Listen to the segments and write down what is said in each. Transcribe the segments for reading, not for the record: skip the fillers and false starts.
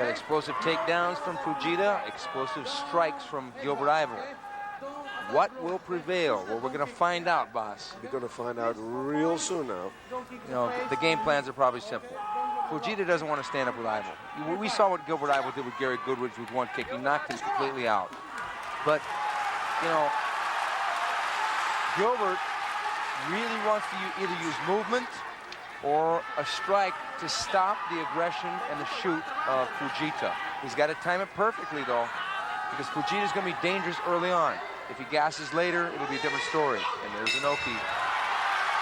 got explosive takedowns from Fujita, explosive strikes from Gilbert Yvel. What will prevail? Well, we're going to find out, boss. We're going to find out real soon now. You know, the game plans are probably simple. Fujita doesn't want to stand up with Yvel. We saw what Gilbert Yvel did with Gary Goodridge with one kick. He knocked him completely out. But, you know, Gilbert really wants to either use movement or a strike to stop the aggression and the shoot of Fujita. He's got to time it perfectly, though, because Fujita's going to be dangerous early on. If he gasses later, it'll be a different story. And there's Inoki.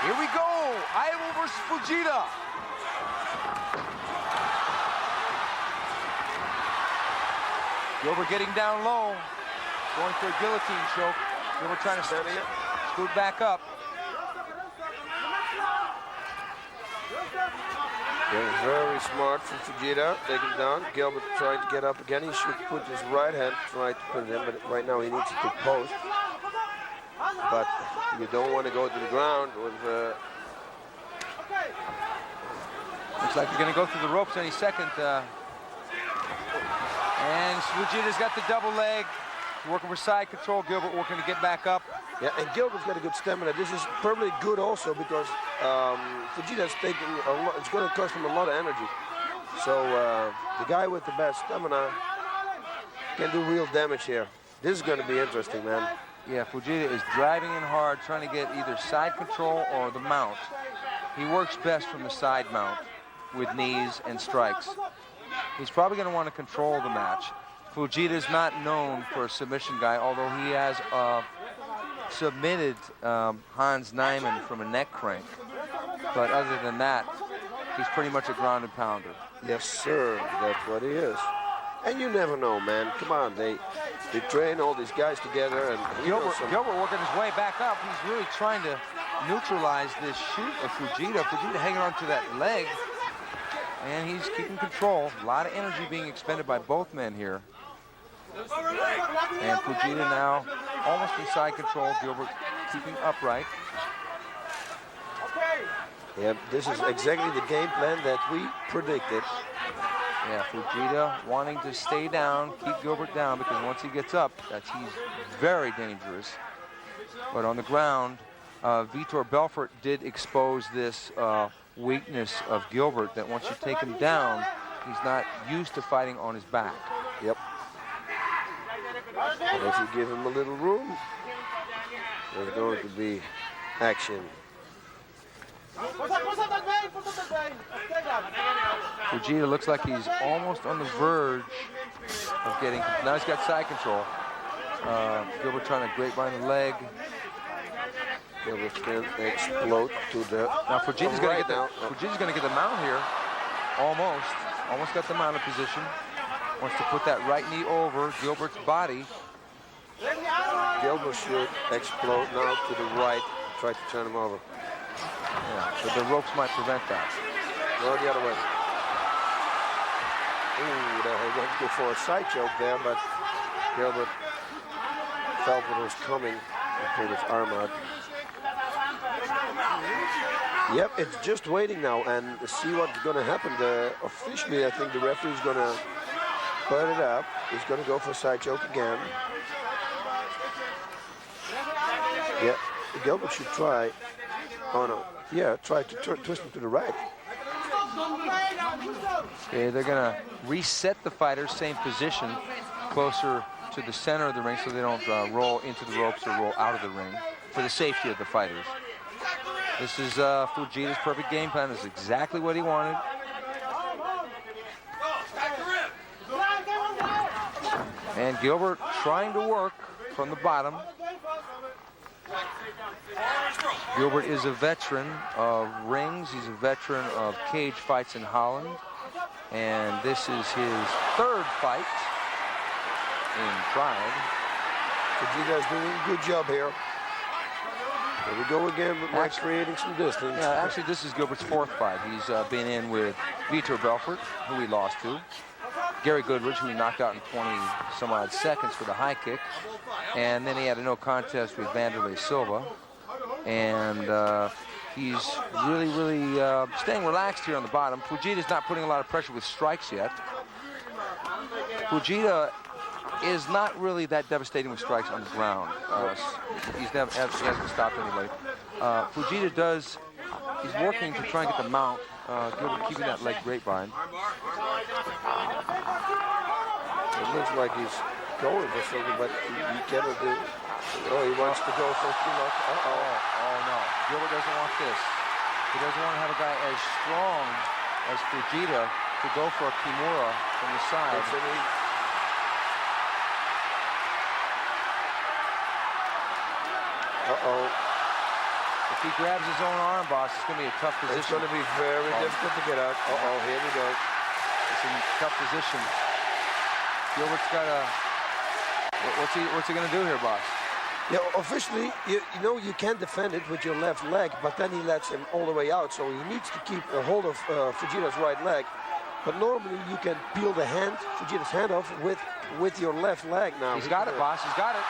Here we go! Yvel versus Fujita. Gilbert getting down low, going for a guillotine choke. Gilbert trying to scoot back up. Yeah, very smart from Fujita, taking down. Gilbert trying to get up again. He should put his right hand, try to put it in, but right now he needs to post. But you don't want to go to the ground with... Looks like you're going to go through the ropes any second. And Fujita's got the double leg. Working for side control. Gilbert working to get back up. Yeah, and Gilbert's got a good stamina. This is probably good also because Fujita's taking a lot. It's going to cost him a lot of energy. So the guy with the best stamina can do real damage here. This is going to be interesting, man. Yeah, Fujita is driving in hard, trying to get either side control or the mount. He works best from the side mount with knees and strikes. He's probably going to want to control the match. Fujita is not known for a submission guy, although he has submitted Hans Nyman from a neck crank. But other than that, he's pretty much a ground and pounder. Yes, sir. That's what he is. And you never know, man. Come on, they train all these guys together. And Gilbert working his way back up. He's really trying to neutralize this shoot of Fujita. Fujita hanging on to that leg. And he's keeping control. A lot of energy being expended by both men here. And Fujita now almost in side control. Gilbert keeping upright. Yeah, this is exactly the game plan that we predicted. Yeah, Fujita wanting to stay down, keep Gilbert down, because once he gets up, he's very dangerous. But on the ground, Vitor Belfort did expose this weakness of Gilbert, that once you take him down, he's not used to fighting on his back. Yep. And if you give him a little room, there's going to be action. Fujita looks like he's almost on the verge of getting, now he's got side control. Gilbert trying to grapevine the leg. Gilbert can explode to the... Now Fujita's going to get the mount here. Almost got the mount in position. Wants to put that right knee over Gilbert's body. Gilbert should explode now to the right. Try to turn him over. Yeah, but the ropes might prevent that. Go the other way. Ooh, they went for a side choke there, but Gilbert felt what was coming and pulled his arm out. Yep, it's just waiting now and see what's going to happen. Officially, I think the referee's going to put it up. He's going to go for a side choke again. Yeah, Gilbert should try. Oh no, yeah, try to twist him to the right. Okay, they're going to reset the fighters, same position, closer to the center of the ring so they don't roll into the ropes or roll out of the ring for the safety of the fighters. This is Fujita's perfect game plan. This is exactly what he wanted. And Gilbert trying to work from the bottom. Gilbert is a veteran of rings. He's a veteran of cage fights in Holland. And this is his third fight in Pride. Fujita's doing a good job here. Here we go again with Mike creating some distance. Yeah, actually, this is Gilbert's fourth fight. He's been in with Vitor Belfort, who he lost to. Gary Goodridge, who he knocked out in 20-some-odd seconds with a high kick. And then he had a no contest with Vanderlei Silva. And he's really staying relaxed here on the bottom. Fujita's not putting a lot of pressure with strikes yet. Fujita is not really that devastating with strikes on the ground. He hasn't stopped anybody. Fujita he's working to try and get the mount, Gilbert keeping that leg grapevine. It looks like he's going for something, but he cannot do it. Oh, he wants to go for too much. Oh no, Gilbert doesn't want this. He doesn't want to have a guy as strong as Fujita to go for a Kimura from the side. If he grabs his own arm, boss, it's going to be a tough position. It's going to be very difficult to get out. Here we go. It's in a tough position. Gilbert's got a... What's he going to do here, boss? Yeah, officially, you know you can defend it with your left leg, but then he lets him all the way out, so he needs to keep a hold of Fujita's right leg. But normally you can peel the hand, Fujita's hand off with your left leg now. He's got it, boss. He's got it.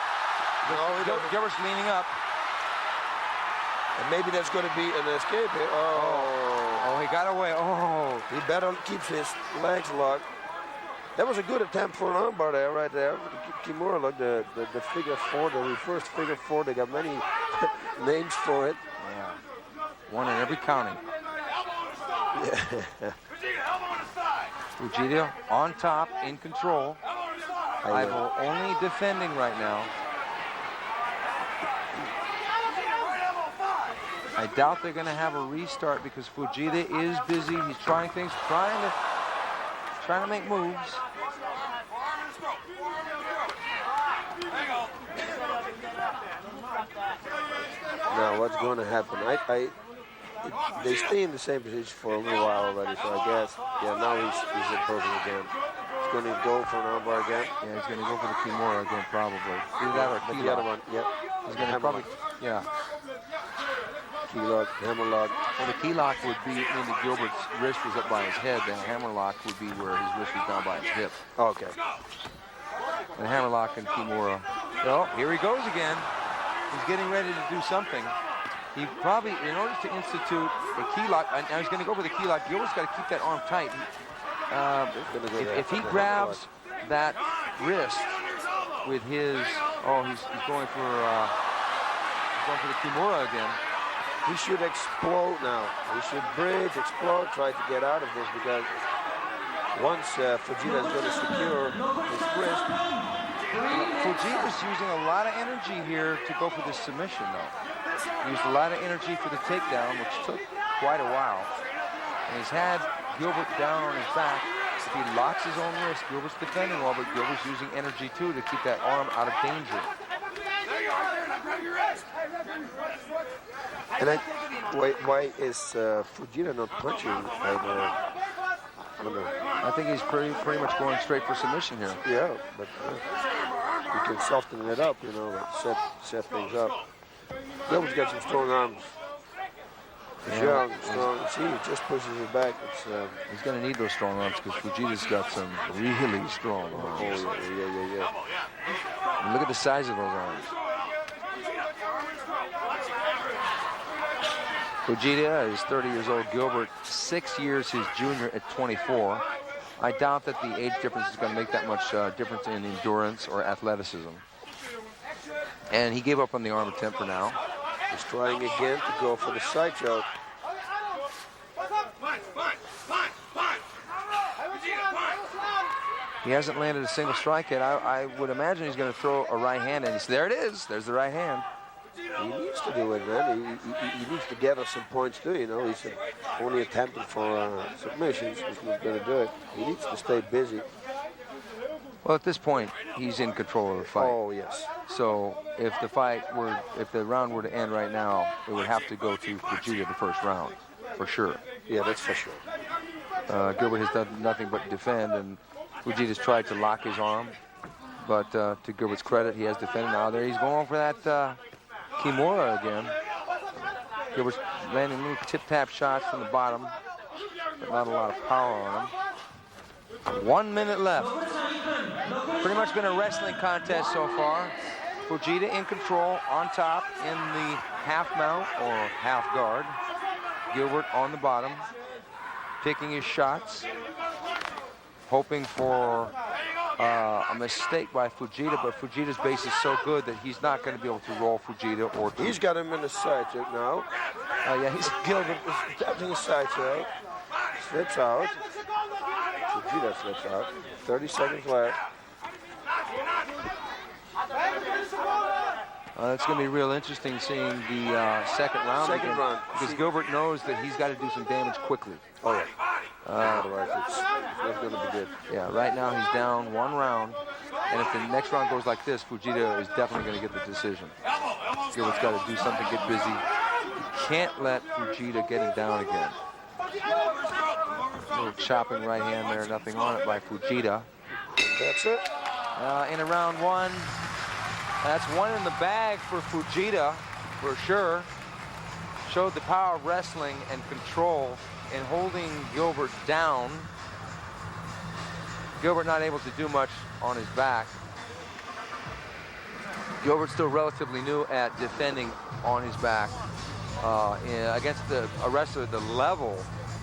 No, Gilbert's leaning up. And maybe that's going to be an escape here. Oh, he got away. Oh. He better keeps his legs locked. That was a good attempt for an armbar there, right there. Kimura, look, the figure four, the reversed figure four. They got many names for it. Yeah. One in every county. Yeah. Fujita on top, in control. Yvel only defending right now. I doubt they're going to have a restart because Fujita is busy. He's trying things, trying to make moves. Now, what's going to happen? They stay in the same position for a little while already, so I guess, yeah, now he's in perfect again. He's going to go for an armbar again. Yeah, he's going to go for the Kimura again, probably. Either that or the other one, yeah. He's going to probably, yeah. Key lock, hammer lock. Well, the key lock would be when Gilbert's wrist was up by his head. The hammer lock would be where his wrist was down by his hip. Okay. And hammer lock and Kimura. Oh, here he goes again. He's getting ready to do something. He probably, in order to institute a key lock, now he's going to go for the key lock. Gilbert's got to keep that arm tight. If he grabs that wrist with his, he's going for the Kimura again. He should explode now. He should bridge, explode, try to get out of this because once Fujita is going to secure his wrist. Fujita's using a lot of energy here to go for this submission, though. He used a lot of energy for the takedown, which took quite a while. And he's had Gilbert down on his back. If he locks his own wrist, Gilbert's defending well, but Gilbert's using energy, too, to keep that arm out of danger. And why is Fujita not punching? I think he's pretty much going straight for submission here. Yeah, but you can soften it up, you know, like set things up. Gilbert's got some strong arms. He's young, strong. See, he just pushes it back. He's going to need those strong arms because Fujita's got some really strong arms. Oh, yeah. And look at the size of those arms. Fujita is 30 years old. Gilbert, 6 years his junior at 24. I doubt that the age difference is going to make that much difference in endurance or athleticism. And he gave up on the arm attempt for now. He's trying again to go for the side choke. He hasn't landed a single strike yet. I would imagine he's going to throw a right hand, and there it is. There's the right hand. He needs to do it, man. He needs to gather some points too, you know. He's only attempting for submissions. He's not going to do it. He needs to stay busy. Well, at this point, he's in control of the fight. Oh, yes. So if the round were to end right now, it would have to go to Fujita the first round, for sure. Yeah, that's for sure. Gilbert has done nothing but defend, and Fujita's tried to lock his arm. But to Gilbert's credit, he has defended. Now there he's going for that Kimura again. Gilbert's landing little tip-tap shots from the bottom, but not a lot of power on him. 1 minute left. Pretty much been a wrestling contest so far. Fujita in control, on top in the half mount or half guard. Gilbert on the bottom, picking his shots, hoping for a mistake by Fujita, but Fujita's base is so good that he's not going to be able to roll Fujita or... He's got him in the side check now. yeah, Gilbert is attempting a side check. Slips out. Fujita slips out. 30 seconds left. It's going to be real interesting seeing the second round Second again, round. because Gilbert knows that he's got to do some damage quickly. Oh, yeah. Otherwise, it's not going to be good. Yeah, right now he's down 1 round, and if the next round goes like this, Fujita is definitely going to get the decision. Gilbert's got to do something, get busy. He can't let Fujita get him down again. A little chopping right hand there, nothing on it by Fujita. That's it. In a round 1, that's 1 in the bag for Fujita, for sure. Showed the power of wrestling and control in holding Gilbert down. Gilbert not able to do much on his back. Gilbert's still relatively new at defending on his back against a wrestler the level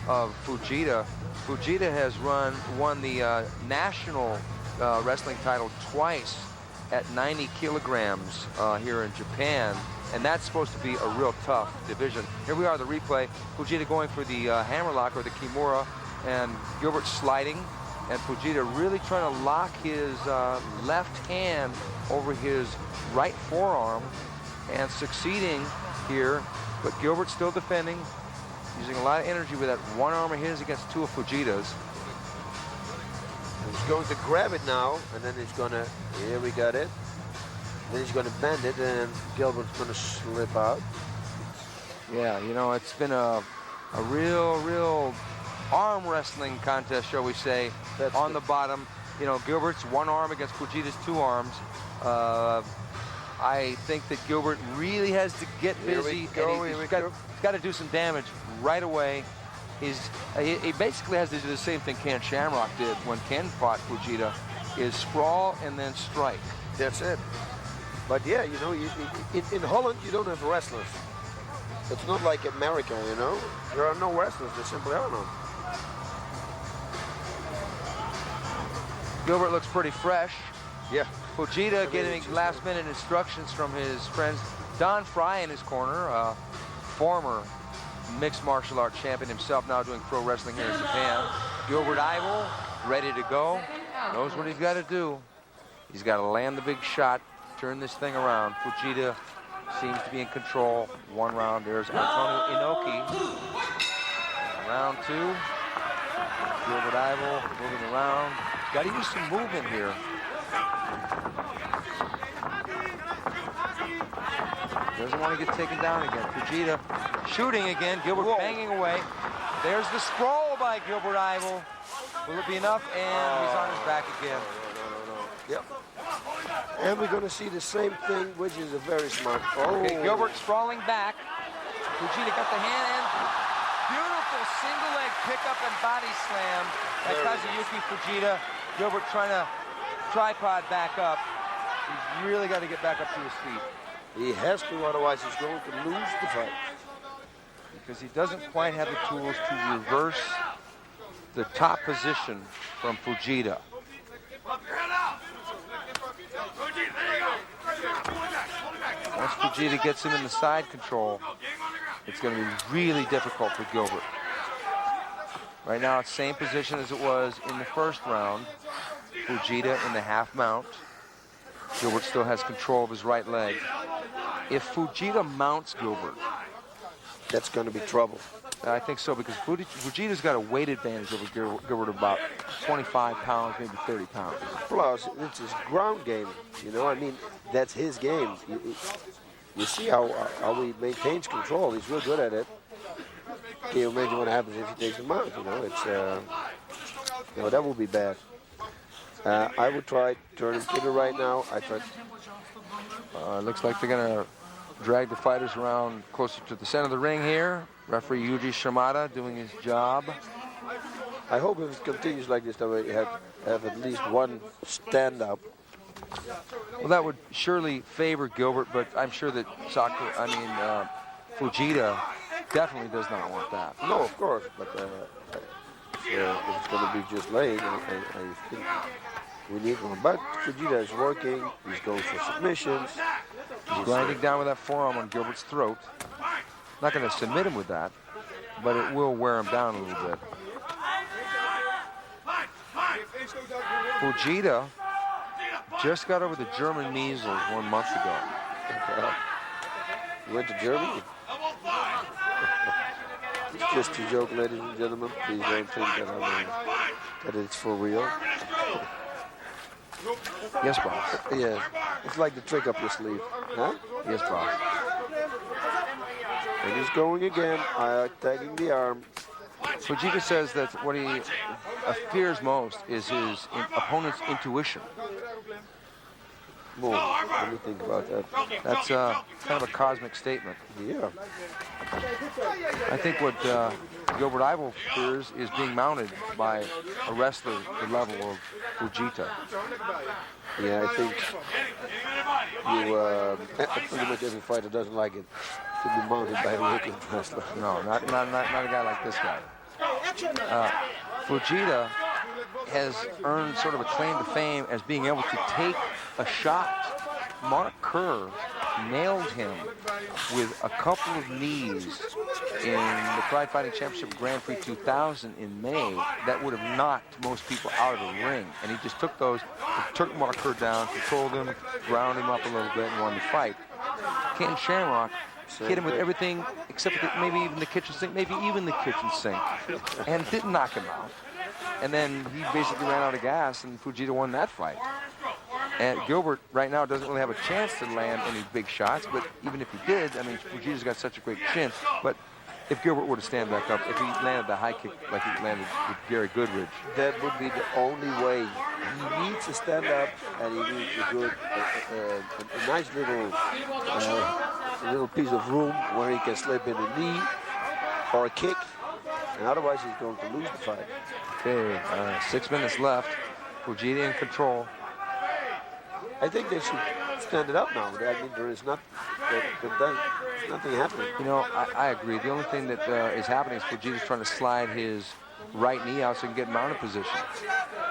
of Fujita. Fujita has won the national wrestling title twice at 90 kilograms here in Japan, and that's supposed to be a real tough division. Here we are, the replay. Fujita going for the hammerlock or the kimura, and Gilbert sliding, and Fujita really trying to lock his left hand over his right forearm and succeeding here, but Gilbert still defending, using a lot of energy with that one arm of his against 2 of Fujita's. He's going to grab it now, and then he's going to, here we got it. Then he's going to bend it, and Gilbert's going to slip out. Yeah, you know, it's been a real arm wrestling contest, shall we say, on the bottom. You know, Gilbert's 1 arm against Fujita's 2 arms. I think that Gilbert really has to get busy, and he's got to do some damage right away. He basically has to do the same thing Ken Shamrock did when Ken fought Fujita, is sprawl and then strike. That's it. But yeah, you know, in Holland, you don't have wrestlers. It's not like America, you know. There are no wrestlers. There simply are none. Gilbert looks pretty fresh. Yeah. Fujita getting last-minute instructions from his friends. Don Fry in his corner, former mixed martial arts champion himself, now doing pro wrestling here in Japan. Gilbert Yvel, ready to go. Knows what he's got to do. He's got to land the big shot, turn this thing around. Fujita seems to be in control. 1 round. There's Antonio Inoki. Round 2. Gilbert Yvel moving around. Got to use some movement here. Doesn't want to get taken down again. Fujita shooting again. Gilbert banging away. There's the sprawl by Gilbert Yvel. Will it be enough? And he's on his back again. No. Yep. And we're going to see the same thing, which is a very smart. Okay, Gilbert sprawling back. Fujita got the hand in. Beautiful single leg pickup and body slam by Kazuyuki Fujita. Gilbert trying to tripod back up. He's really got to get back up to his feet. He has to, otherwise he's going to lose the fight. Because he doesn't quite have the tools to reverse the top position from Fujita. Once Fujita gets him in the side control, it's going to be really difficult for Gilbert. Right now, it's same position as it was in the first round. Fujita in the half mount. Gilbert still has control of his right leg. If Fujita mounts Gilbert, that's going to be trouble. I think so, because Fujita's got a weight advantage over Gilbert of about 25 pounds, maybe 30 pounds. Plus, it's his ground game. You know, I mean, that's his game. You see how he maintains control. He's real good at it. Can you imagine what happens if he takes him out? You know, it's no, that would be bad. I would try turn him to the right now. Looks like they're going to drag the fighters around closer to the center of the ring here. Referee Yuji Shimada doing his job. I hope if it continues like this, that we have at least one stand-up. Well, that would surely favor Gilbert, but I'm sure that Fujita definitely does not want that. No, of course, but if it's going to be just late, I think We need one. But Fujita is working. He's going for submissions. He's grinding down with that forearm on Gilbert's throat. Not going to submit him with that, but it will wear him down a little bit. Fujita just got over the German measles 1 month ago. He went to Germany. It's just a joke, ladies and gentlemen. Please don't think that it's for real. Yes, boss. Yeah, it's like the trick up your sleeve. Huh? Yes, boss. And he's going again, tagging the arm. Fujita says that what he fears most is his opponent's intuition. Whoa, let me think about that. That's kind of a cosmic statement. Yeah. I think what Gilbert Yvel fears is being mounted by a wrestler the level of Fujita. Yeah, I think pretty much every fighter doesn't like it to be mounted by a wicked wrestler. No, not a guy like this guy. Fujita has earned sort of a claim to fame as being able to take a shot. Mark Kerr nailed him with a couple of knees in the Pride Fighting Championship Grand Prix 2000 in May that would have knocked most people out of the ring. And he just took those, took Mark Kerr down, controlled him, ground him up a little bit, and won the fight. Ken Shamrock hit him with everything except maybe even the kitchen sink, maybe even the kitchen sink, and didn't knock him out. And then he basically ran out of gas, and Fujita won that fight. And Gilbert right now doesn't really have a chance to land any big shots, but even if he did, I mean, Fujita's got such a great chin. But if Gilbert were to stand back up, if he landed the high kick like he landed with Gary Goodridge, that would be the only way. He needs to stand up, and he needs a nice little piece of room where he can slip in a knee or a kick, and otherwise he's going to lose the fight. Okay, 6 minutes left. Fujita in control. I think they should stand it up now. I mean, there is nothing happening. You know, I agree. The only thing that is happening is Fujita's trying to slide his right knee out so he can get mounted position.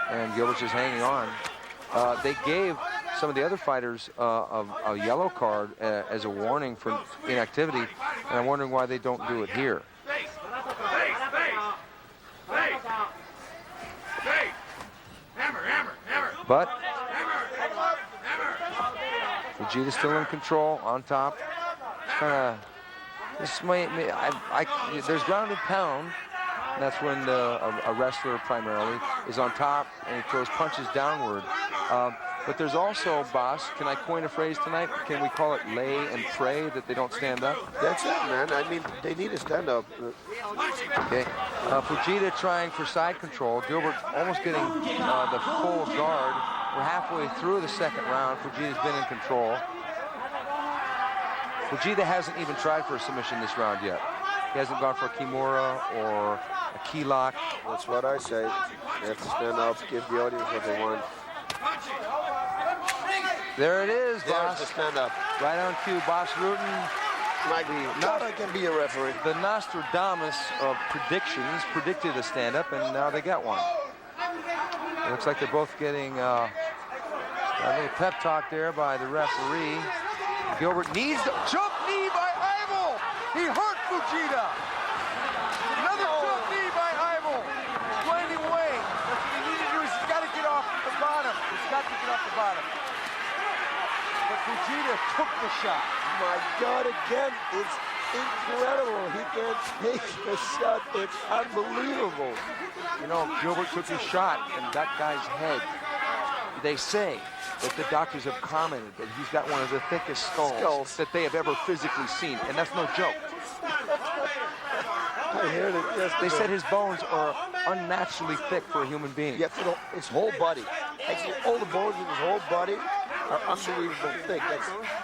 And Gilbert's just hanging on. They gave some of the other fighters a yellow card as a warning for inactivity, and I'm wondering why they don't do it here. But Fujita's still in control, on top. There's ground and pound. That's when a wrestler primarily is on top and he throws punches downward. But there's also, boss, can I coin a phrase tonight? Can we call it lay and pray that they don't stand up? That's it, man. I mean, they need to stand up. Okay. Fujita trying for side control. Gilbert almost getting the full guard. We're halfway through the second round. Fujita's been in control. Fujita hasn't even tried for a submission this round yet. He hasn't gone for a Kimura or a key lock. That's what I say. They have to stand up, give the audience what they want. There it is, boss. There's the stand up. Right on cue, Boss Rutan. I can be a referee. The Nostradamus of predictions predicted a stand-up, and now they got one. It looks like they're both getting a little pep talk there by the referee. Gilbert needs the jump knee by Yvel. He hurt Fujita. Another jump knee by Yvel. Grinding away. That's what he needed to do. He's got to get off the bottom. He's got to get off the bottom. But Fujita took the shot. My God, again, it's incredible. He can't take a shot. It's unbelievable. You know, Gilbert took his shot in that guy's head. They say that the doctors have commented that he's got one of the thickest skulls that they have ever physically seen, and that's no joke. I heard it yesterday. They said his bones are unnaturally thick for a human being. Yeah, for his whole body. Actually, all the bones in his whole body are unbelievable thick.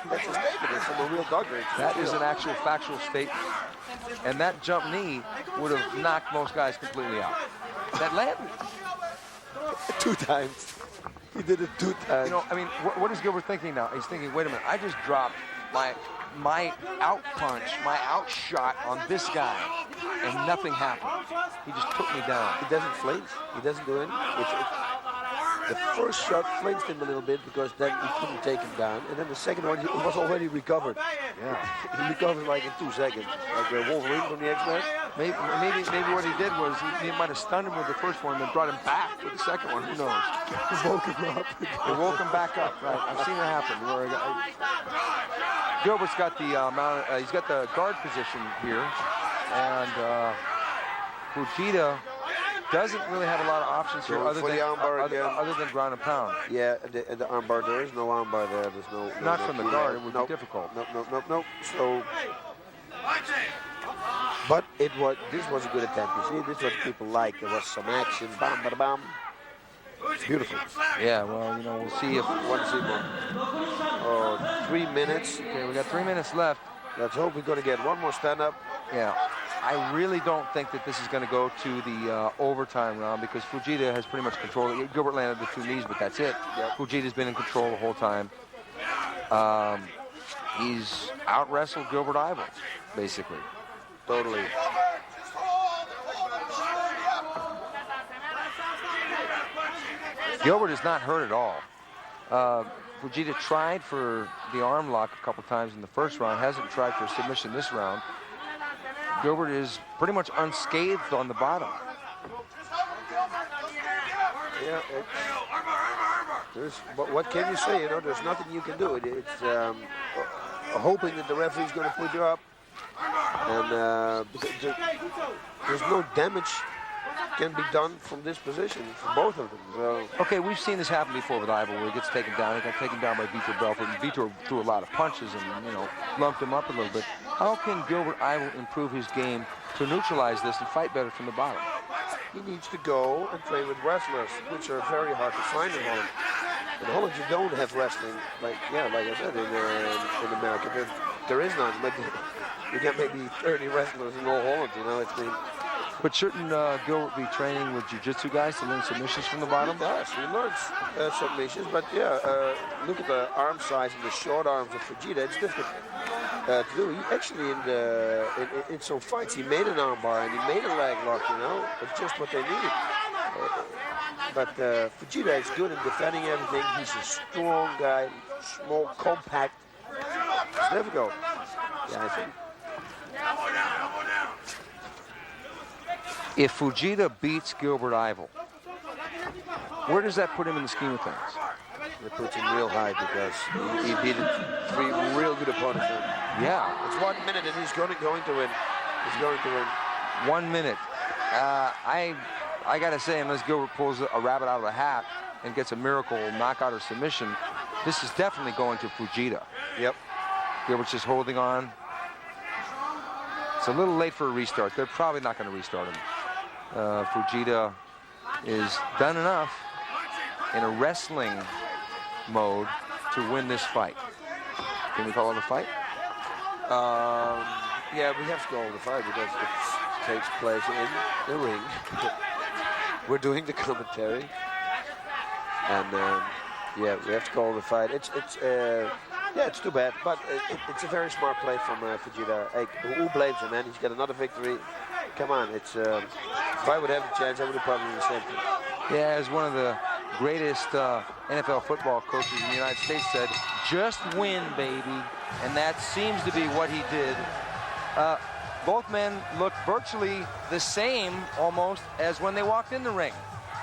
That's a statement. It's from a real doctor. That is an actual factual statement. And that jump knee would have knocked most guys completely out. That landed. 2 times. He did it 2 times. You know, I mean, what is Gilbert thinking now? He's thinking, wait a minute, I just dropped my out punch, my out shot on this guy, and nothing happened. He just took me down. He doesn't flinch. He doesn't do anything. The first shot flinched him a little bit because then he couldn't take him down. And then the second one, he was already recovered. Yeah. He recovered like in 2 seconds. Like Wolverine from the X-Men. Maybe what he did was he might have stunned him with the first one and then brought him back with the second one. Who knows? He woke him up. They woke him back up. Right. I've seen it happen. Where Gilbert's got the he's got the guard position here, and Fujita doesn't really have a lot of options here other than ground and pound. Yeah, the armbar, there is no armbar there. There's no not from the guard. It would be difficult. No. So, but this was a good attempt. You see, this is what people like. There was some action. Bam, bada, bam. Beautiful. Yeah, well, you know, we'll see if... One more. Oh, 3 minutes. Okay, we got 3 minutes left. Let's hope we're going to get one more stand-up. Yeah. I really don't think that this is going to go to the overtime round because Fujita has pretty much controlled it. Gilbert landed the 2 knees, but that's it. Yep. Fujita's been in control the whole time. He's out-wrestled Gilbert Yvel, basically. Totally. Gilbert is not hurt at all. Fujita tried for the arm lock a couple times in the first round, hasn't tried for submission this round. Gilbert is pretty much unscathed on the bottom. Yeah, what can you say? You know, there's nothing you can do. It's hoping that the referee's going to put you up, and there's no damage can be done from this position for both of them. So. Okay, we've seen this happen before with Yvel, where he gets taken down. He got taken down by Vitor Belfort, and Vitor threw a lot of punches and, you know, lumped him up a little bit. How can Gilbert Yvel improve his game to neutralize this and fight better from the bottom? He needs to go and train with wrestlers, which are very hard to find in Holland. In Holland, you don't have wrestling, like I said, in America. There is none, but you get maybe 30 wrestlers in all Holland, you know. It's been. But shouldn't Gilbert be training with jiu-jitsu guys to learn submissions from the bottom? Yes, he learns submissions, but yeah, look at the arm size and the short arms of Fujita. It's difficult to do. He actually, in some fights, he made an arm bar and he made a leg lock, you know. It's just what they needed. But Fujita is good at defending everything. He's a strong guy, small, compact. It's difficult. Yeah, I think. If Fujita beats Gilbert Yvel, where does that put him in the scheme of things? It puts him real high because he beat 3 real good opponents. Yeah. It's 1 minute and he's going to win. He's going to win. 1 minute. I got to say, unless Gilbert pulls a rabbit out of a hat and gets a miracle knockout or submission, this is definitely going to Fujita. Yep. Gilbert's just holding on. It's a little late for a restart. They're probably not going to restart him. Fujita is done enough in a wrestling mode to win this fight. Can we call it a fight? Yeah, we have to call it a fight because it takes place in the ring. We're doing the commentary, and yeah, we have to call it a fight. Yeah, it's too bad, but it's a very smart play from Fujita. Hey, who blames him, man? He's got another victory. Come on, it's if I would have a chance, I would have probably done the same thing. Yeah, as one of the greatest NFL football coaches in the United States said, just win, baby. And that seems to be what he did. Both men look virtually the same almost as when they walked in the ring.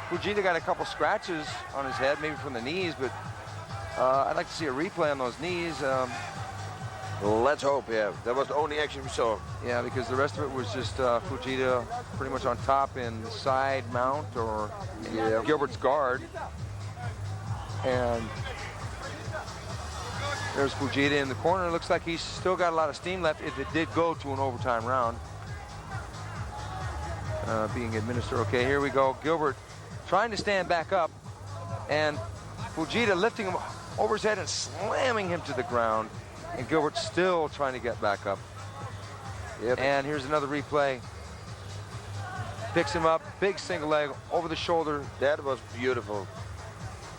Fujita got a couple scratches on his head, maybe from the knees, but I'd like to see a replay on those knees. Let's hope, yeah. That was the only action we saw. Yeah, because the rest of it was just Fujita pretty much on top in side mount or Gilbert's guard. And there's Fujita in the corner. It looks like he's still got a lot of steam left if it did go to an overtime round. Being administered. Okay, here we go. Gilbert trying to stand back up, and Fujita lifting him over his head and slamming him to the ground. And Gilbert still trying to get back up. Yep. And here's another replay. Picks him up, big single leg over the shoulder. That was beautiful.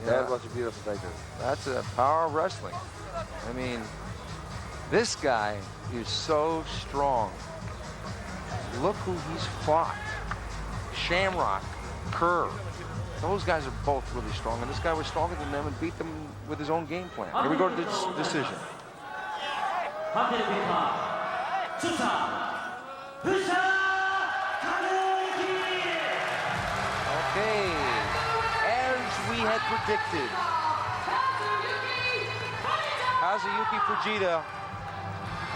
Yeah. That was a beautiful thing. That's a power of wrestling. I mean, this guy is so strong. Look who he's fought. Shamrock, Kerr, Those guys are both really strong, and this guy was stronger than them and beat them with his own game plan. Here we go to this decision. Okay, as we had predicted, Kazuyuki Fujita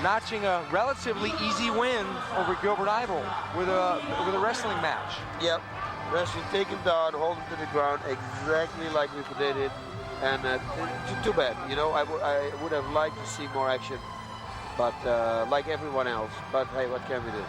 notching a relatively easy win over Gilbert Yvel with a wrestling match. Yep. Wrestling, take him down, hold him to the ground, exactly like we predicted. And too bad, you know, I would have liked to see more action, but like everyone else. But hey, what can we do?